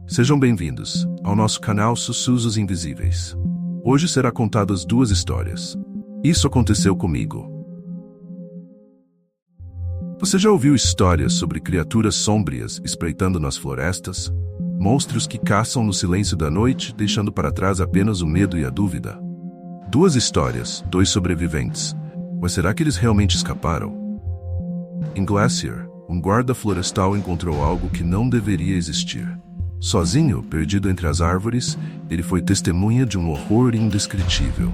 Sejam bem-vindos ao nosso canal Sussurros Invisíveis. Hoje será contadas duas histórias. Isso aconteceu comigo. Você já ouviu histórias sobre criaturas sômbrias espreitando nas florestas? Monstros que caçam no silêncio da noite, deixando para trás apenas o medo e a dúvida? Duas histórias, dois sobreviventes. Mas será que eles realmente escaparam? Em Glacier, um guarda florestal encontrou algo que não deveria existir. Sozinho, perdido entre as árvores, ele foi testemunha de um horror indescritível.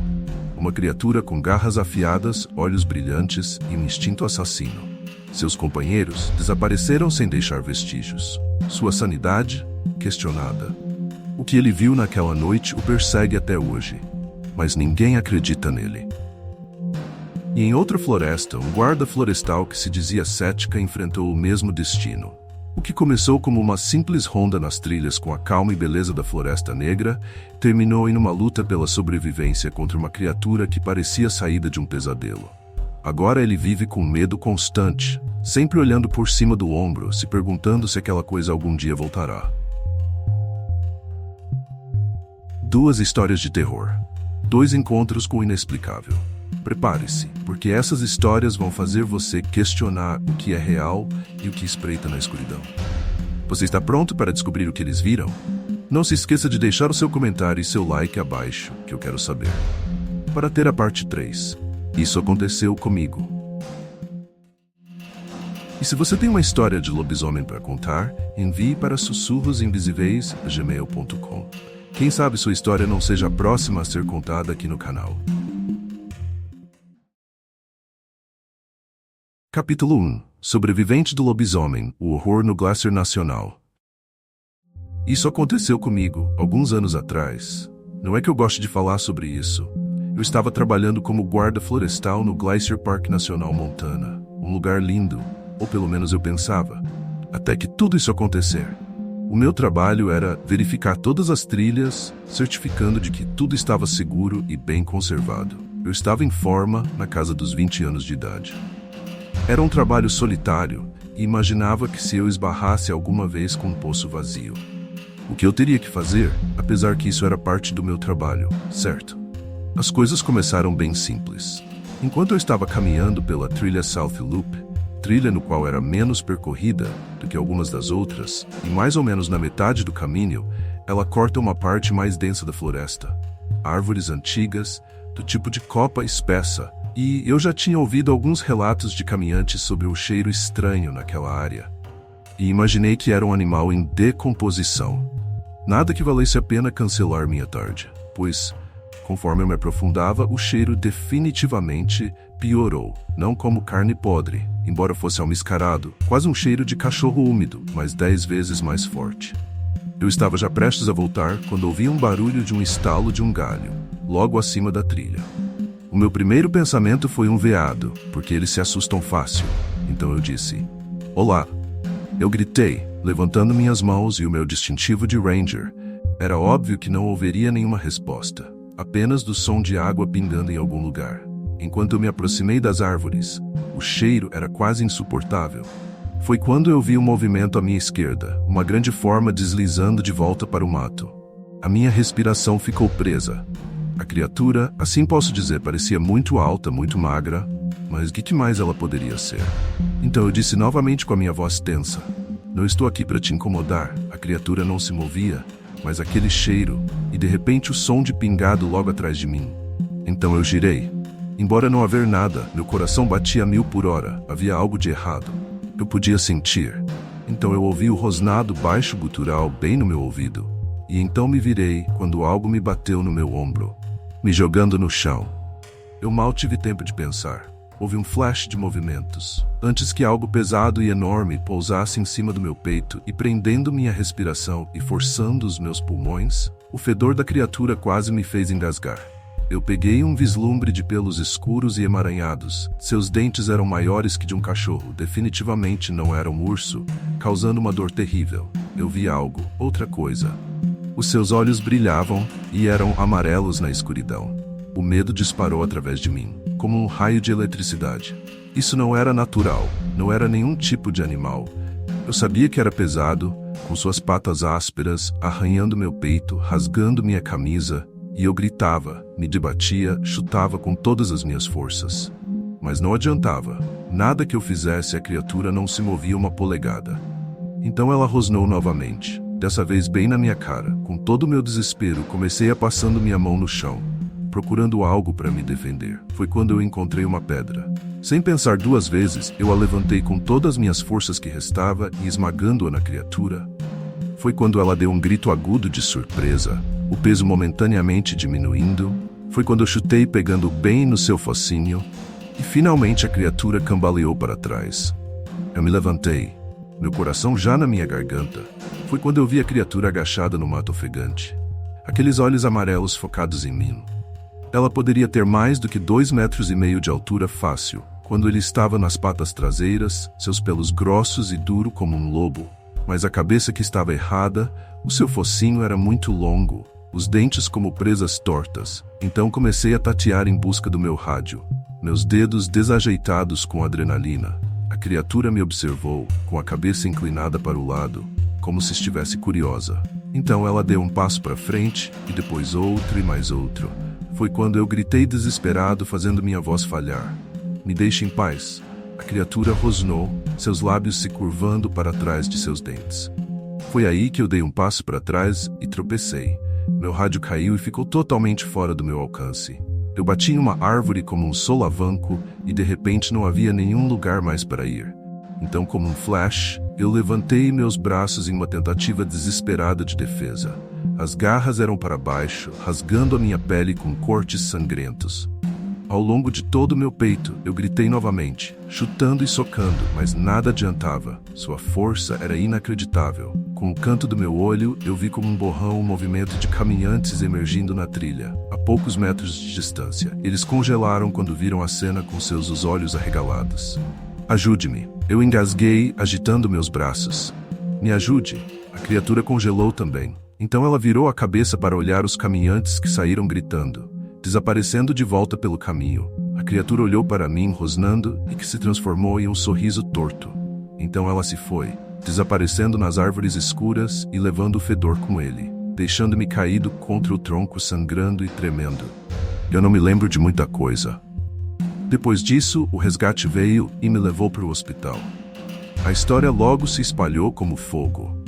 Uma criatura com garras afiadas, olhos brilhantes e um instinto assassino. Seus companheiros desapareceram sem deixar vestígios. Sua sanidade, questionada. O que ele viu naquela noite o persegue até hoje, mas ninguém acredita nele. E em outra floresta, um guarda florestal que se dizia cética enfrentou o mesmo destino. O que começou como uma simples ronda nas trilhas com a calma e beleza da Floresta Negra, terminou em uma luta pela sobrevivência contra uma criatura que parecia saída de um pesadelo. Agora ele vive com medo constante, sempre olhando por cima do ombro, se perguntando se aquela coisa algum dia voltará. Duas histórias de terror. Dois encontros com o inexplicável. Prepare-se, porque essas histórias vão fazer você questionar o que é real e o que espreita na escuridão. Você está pronto para descobrir o que eles viram? Não se esqueça de deixar o seu comentário e seu like abaixo, que eu quero saber. Para ter a parte 3. Isso aconteceu comigo. E se você tem uma história de lobisomem para contar, envie para sussurrosinvisíveis@gmail.com. Quem sabe sua história não seja a próxima a ser contada aqui no canal. Capítulo 1. Sobrevivente do lobisomem, o horror no Glacier Nacional. Isso aconteceu comigo, alguns anos atrás. Não é que eu goste de falar sobre isso. Eu estava trabalhando como guarda florestal no Glacier Park Nacional Montana. Um lugar lindo, ou pelo menos eu pensava. Até que tudo isso acontecer. O meu trabalho era verificar todas as trilhas, certificando de que tudo estava seguro e bem conservado. Eu estava em forma, na casa dos 20 anos de idade. Era um trabalho solitário e imaginava que se eu esbarrasse alguma vez com um poço vazio. O que eu teria que fazer, apesar que isso era parte do meu trabalho, certo? As coisas começaram bem simples. Enquanto eu estava caminhando pela trilha South Loop, trilha no qual era menos percorrida do que algumas das outras, e mais ou menos na metade do caminho, ela corta uma parte mais densa da floresta. Árvores antigas, do tipo de copa espessa, e eu já tinha ouvido alguns relatos de caminhantes sobre o cheiro estranho naquela área. E imaginei que era um animal em decomposição. Nada que valesse a pena cancelar minha tarde, pois, conforme eu me aprofundava, o cheiro definitivamente piorou. Não como carne podre, embora fosse almiscarado, quase um cheiro de cachorro úmido, mas 10 vezes mais forte. Eu estava já prestes a voltar quando ouvi um barulho de um estalo de um galho, logo acima da trilha. O meu primeiro pensamento foi um veado, porque eles se assustam fácil. Então eu disse, "Olá." Eu gritei, levantando minhas mãos e o meu distintivo de Ranger. Era óbvio que não ouviria nenhuma resposta, apenas do som de água pingando em algum lugar. Enquanto eu me aproximei das árvores, o cheiro era quase insuportável. Foi quando eu vi um movimento à minha esquerda, uma grande forma deslizando de volta para o mato. A minha respiração ficou presa. A criatura, assim posso dizer, parecia muito alta, muito magra, mas o que mais ela poderia ser? Então eu disse novamente com a minha voz tensa, "Não estou aqui para te incomodar." A criatura não se movia, mas aquele cheiro, e de repente o som de pingado logo atrás de mim. Então eu girei. Embora não haver nada, meu coração batia a 1000 por hora, havia algo de errado. Eu podia sentir. Então eu ouvi o rosnado baixo gutural bem no meu ouvido. E então me virei quando algo me bateu no meu ombro, me jogando no chão. Eu mal tive tempo de pensar. Houve um flash de movimentos, antes que algo pesado e enorme pousasse em cima do meu peito e prendendo minha respiração e forçando os meus pulmões, o fedor da criatura quase me fez engasgar. Eu peguei um vislumbre de pelos escuros e emaranhados. Seus dentes eram maiores que de um cachorro, definitivamente não era um urso, causando uma dor terrível. Eu vi algo, outra coisa. Os seus olhos brilhavam e eram amarelos na escuridão. O medo disparou através de mim, como um raio de eletricidade. Isso não era natural, não era nenhum tipo de animal. Eu sabia que era pesado, com suas patas ásperas, arranhando meu peito, rasgando minha camisa, e eu gritava, me debatia, chutava com todas as minhas forças. Mas não adiantava. Nada que eu fizesse, a criatura não se movia uma polegada. Então ela rosnou novamente, dessa vez bem na minha cara. Com todo o meu desespero, comecei a passando minha mão no chão, procurando algo para me defender. Foi quando eu encontrei uma pedra. Sem pensar duas vezes, eu a levantei com todas as minhas forças que restava e esmagando-a na criatura. Foi quando ela deu um grito agudo de surpresa, o peso momentaneamente diminuindo. Foi quando eu chutei pegando bem no seu focinho, e finalmente a criatura cambaleou para trás. Eu me levantei, meu coração já na minha garganta. Foi quando eu vi a criatura agachada no mato ofegante, aqueles olhos amarelos focados em mim. Ela poderia ter mais do que 2,5 metros de altura fácil, quando ele estava nas patas traseiras, seus pelos grossos e duro como um lobo. Mas a cabeça que estava errada, o seu focinho era muito longo, os dentes como presas tortas. Então comecei a tatear em busca do meu rádio, meus dedos desajeitados com adrenalina. A criatura me observou, com a cabeça inclinada para o lado, como se estivesse curiosa. Então ela deu um passo para frente, e depois outro e mais outro. Foi quando eu gritei desesperado, fazendo minha voz falhar. Me deixe em paz. A criatura rosnou, seus lábios se curvando para trás de seus dentes. Foi aí que eu dei um passo para trás e tropecei. Meu rádio caiu e ficou totalmente fora do meu alcance. Eu bati em uma árvore como um solavanco e de repente não havia nenhum lugar mais para ir. Então, como um flash, eu levantei meus braços em uma tentativa desesperada de defesa. As garras eram para baixo, rasgando a minha pele com cortes sangrentos. Ao longo de todo o meu peito, eu gritei novamente, chutando e socando, mas nada adiantava. Sua força era inacreditável. Com o canto do meu olho, eu vi como um borrão um movimento de caminhantes emergindo na trilha, a poucos metros de distância. Eles congelaram quando viram a cena com seus olhos arregalados. Ajude-me! Eu engasguei, agitando meus braços. Me ajude! A criatura congelou também. Então ela virou a cabeça para olhar os caminhantes que saíram gritando, desaparecendo de volta pelo caminho. A criatura olhou para mim, rosnando, e que se transformou em um sorriso torto. Então ela se foi, desaparecendo nas árvores escuras e levando o fedor com ele, deixando-me caído contra o tronco, sangrando e tremendo. Eu não me lembro de muita coisa. Depois disso, o resgate veio e me levou para o hospital. A história logo se espalhou como fogo.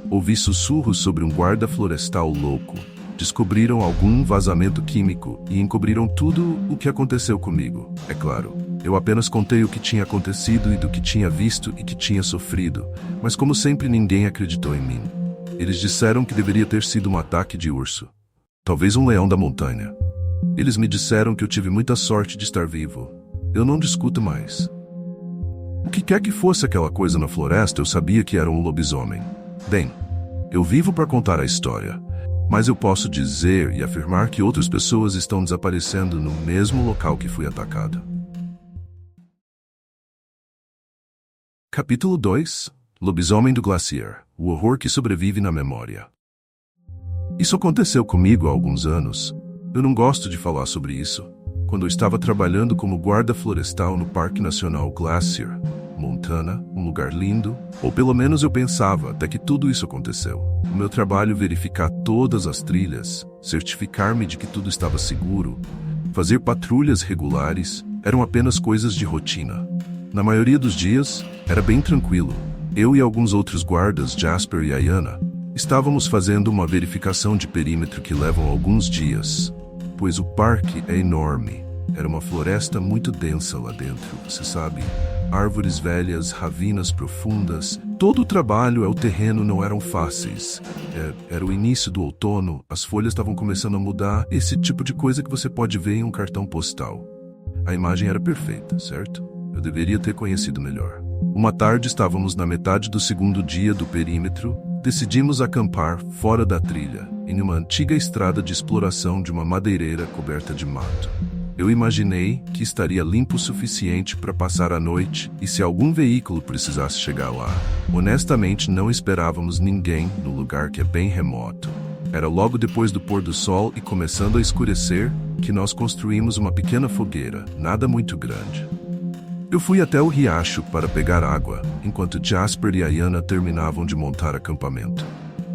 Ouvi sussurros sobre um guarda florestal louco. Descobriram algum vazamento químico e encobriram tudo o que aconteceu comigo. É claro, eu apenas contei o que tinha acontecido e do que tinha visto e que tinha sofrido, mas como sempre ninguém acreditou em mim. Eles disseram que deveria ter sido um ataque de urso. Talvez um leão da montanha. Eles me disseram que eu tive muita sorte de estar vivo. Eu não discuto mais. O que quer que fosse aquela coisa na floresta, eu sabia que era um lobisomem. Bem, eu vivo para contar a história, mas eu posso dizer e afirmar que outras pessoas estão desaparecendo no mesmo local que fui atacado. Capítulo 2 – Lobisomem do Glaciar – O horror que sobrevive na memória. Isso aconteceu comigo há alguns anos. Eu não gosto de falar sobre isso. Quando eu estava trabalhando como guarda florestal no Parque Nacional Glacier, Montana, um lugar lindo, ou pelo menos eu pensava até que tudo isso aconteceu. O meu trabalho verificar todas as trilhas, certificar-me de que tudo estava seguro, fazer patrulhas regulares, eram apenas coisas de rotina. Na maioria dos dias, era bem tranquilo. Eu e alguns outros guardas, Jasper e Ayana, estávamos fazendo uma verificação de perímetro que levam alguns dias, pois o parque é enorme. Era uma floresta muito densa lá dentro, você sabe. Árvores velhas, ravinas profundas. Todo o trabalho, o terreno não eram fáceis. Era o início do outono, as folhas estavam começando a mudar, esse tipo de coisa que você pode ver em um cartão postal. A imagem era perfeita, certo? Eu deveria ter conhecido melhor. Uma tarde estávamos na metade do segundo dia do perímetro. Decidimos acampar fora da trilha, em uma antiga estrada de exploração de uma madeireira coberta de mato. Eu imaginei que estaria limpo o suficiente para passar a noite e se algum veículo precisasse chegar lá. Honestamente, não esperávamos ninguém no lugar que é bem remoto. Era logo depois do pôr do sol e começando a escurecer que nós construímos uma pequena fogueira, nada muito grande. Eu fui até o riacho para pegar água, enquanto Jasper e Ayana terminavam de montar acampamento.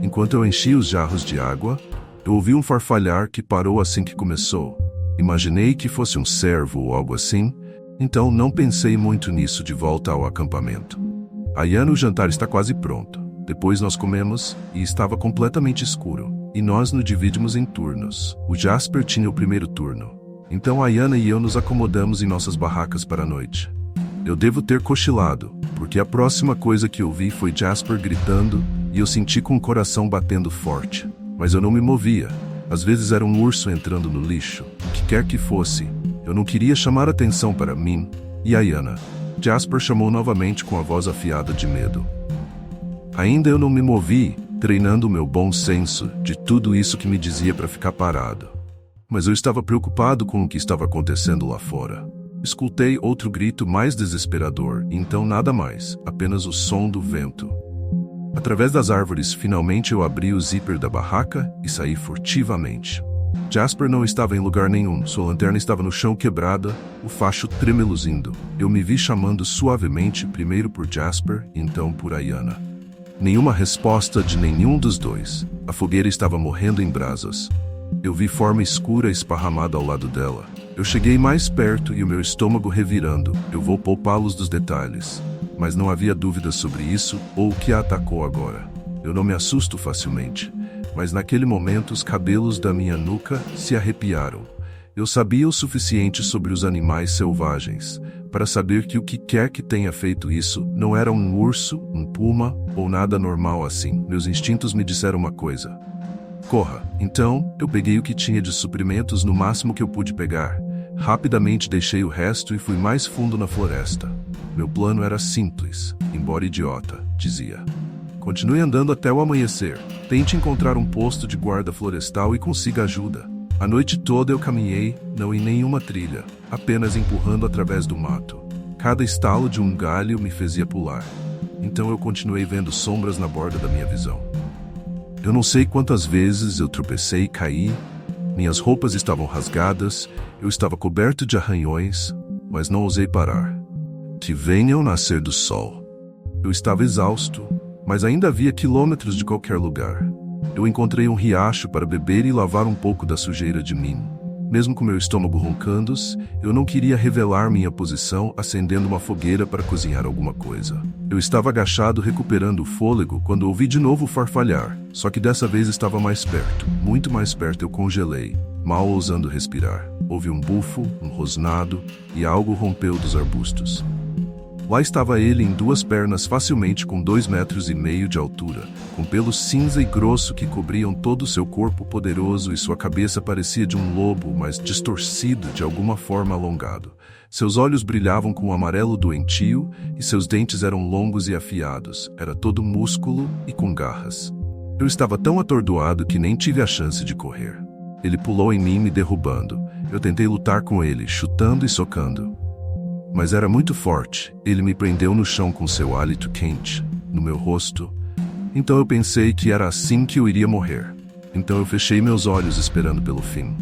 Enquanto eu enchia os jarros de água, eu ouvi um farfalhar que parou assim que começou. Imaginei que fosse um cervo ou algo assim, então não pensei muito nisso de volta ao acampamento. Ayana, o jantar está quase pronto. Depois nós comemos, e estava completamente escuro, e nós nos dividimos em turnos. O Jasper tinha o primeiro turno. Então Ayana e eu nos acomodamos em nossas barracas para a noite. Eu devo ter cochilado, porque a próxima coisa que ouvi foi Jasper gritando, e eu senti com o coração batendo forte. Mas eu não me movia. Às vezes era um urso entrando no lixo. O que quer que fosse, eu não queria chamar atenção para mim e Ayana. Jasper chamou novamente com a voz afiada de medo. Ainda eu não me movi, treinando o meu bom senso de tudo isso que me dizia para ficar parado. Mas eu estava preocupado com o que estava acontecendo lá fora. Escutei outro grito mais desesperador, e então nada mais, apenas o som do vento. Através das árvores, finalmente eu abri o zíper da barraca e saí furtivamente. Jasper não estava em lugar nenhum, sua lanterna estava no chão quebrada, o facho tremeluzindo. Eu me vi chamando suavemente, primeiro por Jasper, então por Ayana. Nenhuma resposta de nenhum dos dois. A fogueira estava morrendo em brasas. Eu vi forma escura esparramada ao lado dela. Eu cheguei mais perto e o meu estômago revirando. Eu vou poupá-los dos detalhes. Mas não havia dúvidas sobre isso ou o que a atacou agora. Eu não me assusto facilmente, mas naquele momento os cabelos da minha nuca se arrepiaram. Eu sabia o suficiente sobre os animais selvagens para saber que o que quer que tenha feito isso não era um urso, um puma ou nada normal assim. Meus instintos me disseram uma coisa: corra. Então, eu peguei o que tinha de suprimentos no máximo que eu pude pegar. Rapidamente deixei o resto e fui mais fundo na floresta. Meu plano era simples, embora idiota, dizia. Continue andando até o amanhecer. Tente encontrar um posto de guarda florestal e consiga ajuda. A noite toda eu caminhei, não em nenhuma trilha, apenas empurrando através do mato. Cada estalo de um galho me fazia pular. Então eu continuei vendo sombras na borda da minha visão. Eu não sei quantas vezes eu tropecei e caí. Minhas roupas estavam rasgadas, eu estava coberto de arranhões, mas não ousei parar. Que venha o nascer do sol. Eu estava exausto, mas ainda havia quilômetros de qualquer lugar. Eu encontrei um riacho para beber e lavar um pouco da sujeira de mim. Mesmo com meu estômago roncando, eu não queria revelar minha posição acendendo uma fogueira para cozinhar alguma coisa. Eu estava agachado recuperando o fôlego quando ouvi de novo farfalhar, só que dessa vez estava mais perto, muito mais perto. Eu congelei, mal ousando respirar. Houve um bufo, um rosnado e algo rompeu dos arbustos. Lá estava ele em duas pernas facilmente com 2,5 metros de altura, com pelo cinza e grosso que cobriam todo o seu corpo poderoso e sua cabeça parecia de um lobo, mas distorcido de alguma forma alongado. Seus olhos brilhavam com um amarelo doentio e seus dentes eram longos e afiados. Era todo músculo e com garras. Eu estava tão atordoado que nem tive a chance de correr. Ele pulou em mim, me derrubando. Eu tentei lutar com ele, chutando e socando. Mas era muito forte. Ele me prendeu no chão com seu hálito quente, no meu rosto. Então eu pensei que era assim que eu iria morrer. Então eu fechei meus olhos esperando pelo fim.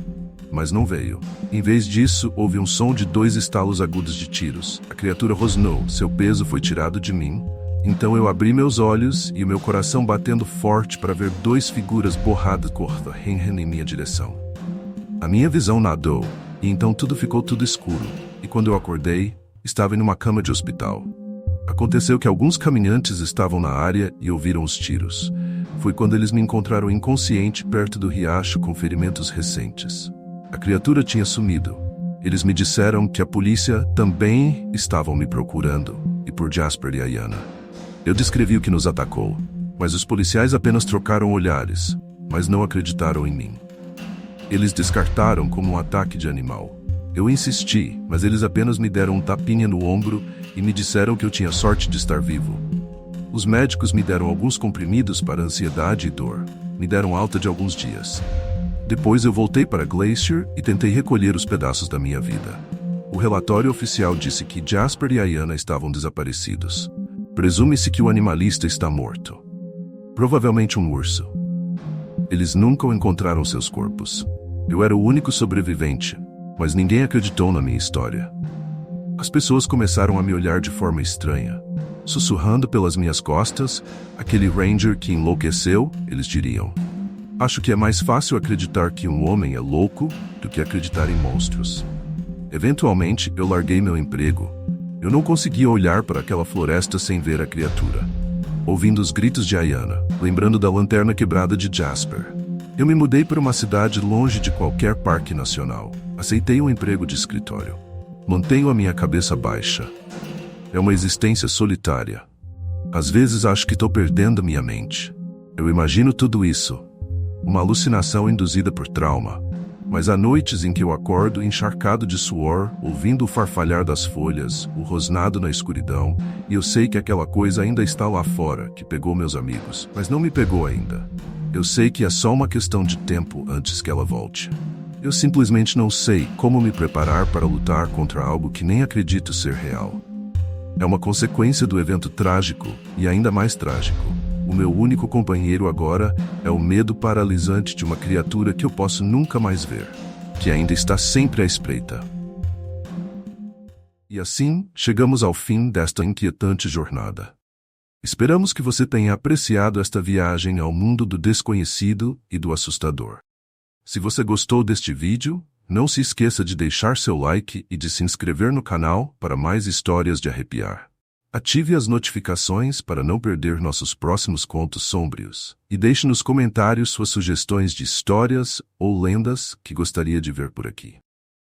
Mas não veio. Em vez disso, houve um som de 2 estalos agudos de tiros. A criatura rosnou, seu peso foi tirado de mim. Então eu abri meus olhos e o meu coração batendo forte para ver 2 figuras borradas correndo em minha direção. A minha visão nadou, e então tudo ficou tudo escuro. E quando eu acordei, estava em uma cama de hospital. Aconteceu que alguns caminhantes estavam na área e ouviram os tiros. Foi quando eles me encontraram inconsciente perto do riacho com ferimentos recentes. A criatura tinha sumido. Eles me disseram que a polícia também estavam me procurando, e por Jasper e Ayana. Eu descrevi o que nos atacou, mas os policiais apenas trocaram olhares, mas não acreditaram em mim. Eles descartaram como um ataque de animal. Eu insisti, mas eles apenas me deram um tapinha no ombro e me disseram que eu tinha sorte de estar vivo. Os médicos me deram alguns comprimidos para ansiedade e dor. Me deram alta de alguns dias. Depois eu voltei para Glacier e tentei recolher os pedaços da minha vida. O relatório oficial disse que Jasper e Ayana estavam desaparecidos. Presume-se que o animalista está morto. Provavelmente um urso. Eles nunca encontraram seus corpos. Eu era o único sobrevivente, mas ninguém acreditou na minha história. As pessoas começaram a me olhar de forma estranha. Sussurrando pelas minhas costas, aquele Ranger que enlouqueceu, eles diriam. Acho que é mais fácil acreditar que um homem é louco do que acreditar em monstros. Eventualmente, eu larguei meu emprego. Eu não conseguia olhar para aquela floresta sem ver a criatura. Ouvindo os gritos de Ayana, lembrando da lanterna quebrada de Jasper. Eu me mudei para uma cidade longe de qualquer parque nacional. Aceitei um emprego de escritório. Mantenho a minha cabeça baixa. É uma existência solitária. Às vezes acho que estou perdendo minha mente. Eu imagino tudo isso. Uma alucinação induzida por trauma. Mas há noites em que eu acordo encharcado de suor, ouvindo o farfalhar das folhas, o rosnado na escuridão, e eu sei que aquela coisa ainda está lá fora, que pegou meus amigos, mas não me pegou ainda. Eu sei que é só uma questão de tempo antes que ela volte. Eu simplesmente não sei como me preparar para lutar contra algo que nem acredito ser real. É uma consequência do evento trágico, e ainda mais trágico. O meu único companheiro agora é o medo paralisante de uma criatura que eu posso nunca mais ver, que ainda está sempre à espreita. E assim, chegamos ao fim desta inquietante jornada. Esperamos que você tenha apreciado esta viagem ao mundo do desconhecido e do assustador. Se você gostou deste vídeo, não se esqueça de deixar seu like e de se inscrever no canal para mais histórias de arrepiar. Ative as notificações para não perder nossos próximos contos sombrios. E deixe nos comentários suas sugestões de histórias ou lendas que gostaria de ver por aqui.